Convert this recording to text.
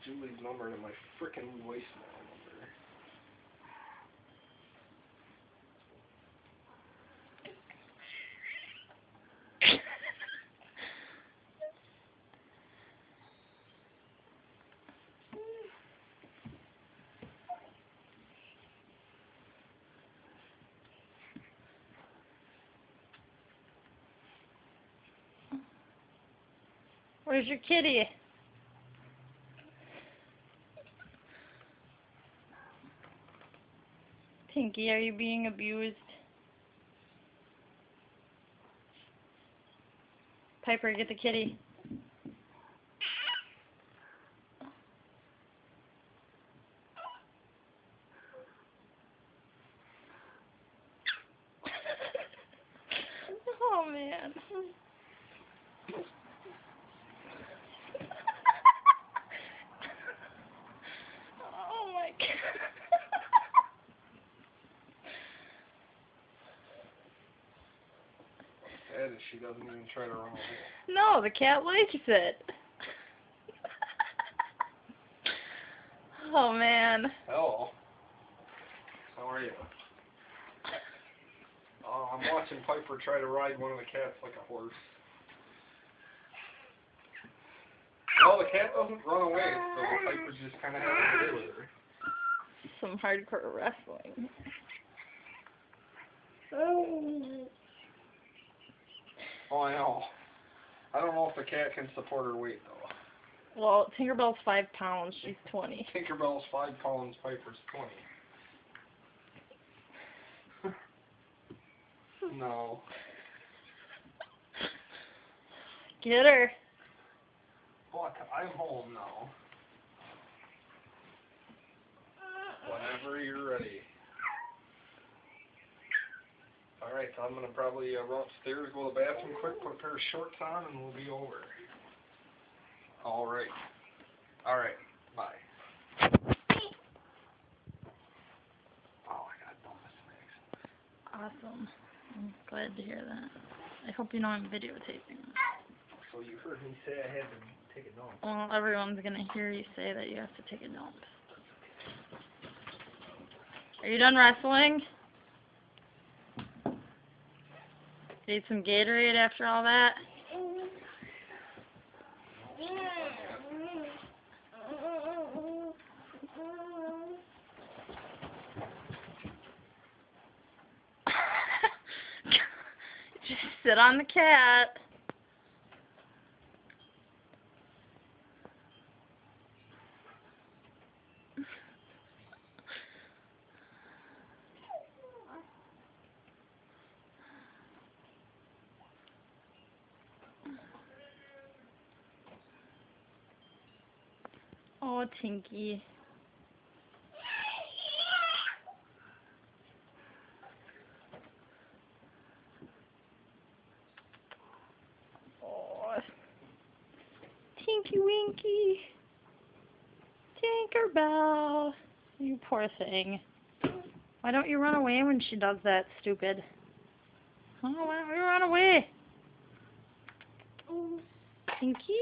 Julie's number to my frickin' voicemail number. Where's your kitty? Tinky, are you being abused? Piper, get the kitty. Oh, man. Oh, my God. Sad is she doesn't even try to run away. No, the cat likes it. Oh, man. Hello. How are you? I'm watching Piper try to ride one of the cats like a horse. Well, the cat doesn't run away, so Piper just kind of has to play with her. Some hardcore wrestling. Oh, I know. I don't know if the cat can support her weight, though. Well, Tinkerbell's 5 pounds. She's 20. Tinkerbell's 5 pounds, Piper's 20. No. Get her. What? I'm home now. Whenever you're ready. Alright, so I'm going to probably run upstairs, go to the bathroom quick, put a pair of shorts on, and we'll be over. Alright. Alright, bye. Oh, I got bonus snacks. Awesome. I'm glad to hear that. I hope you know I'm videotaping. So you heard me say I had to take a dump. Well, everyone's going to hear you say that you have to take a dump. Are you done wrestling? Ate some Gatorade after all that? Just sit on the cat. Oh, Tinky. Oh, Tinky Winky. Tinkerbell. You poor thing. Why don't you run away when she does that, stupid? Oh, why don't you run away? Tinky?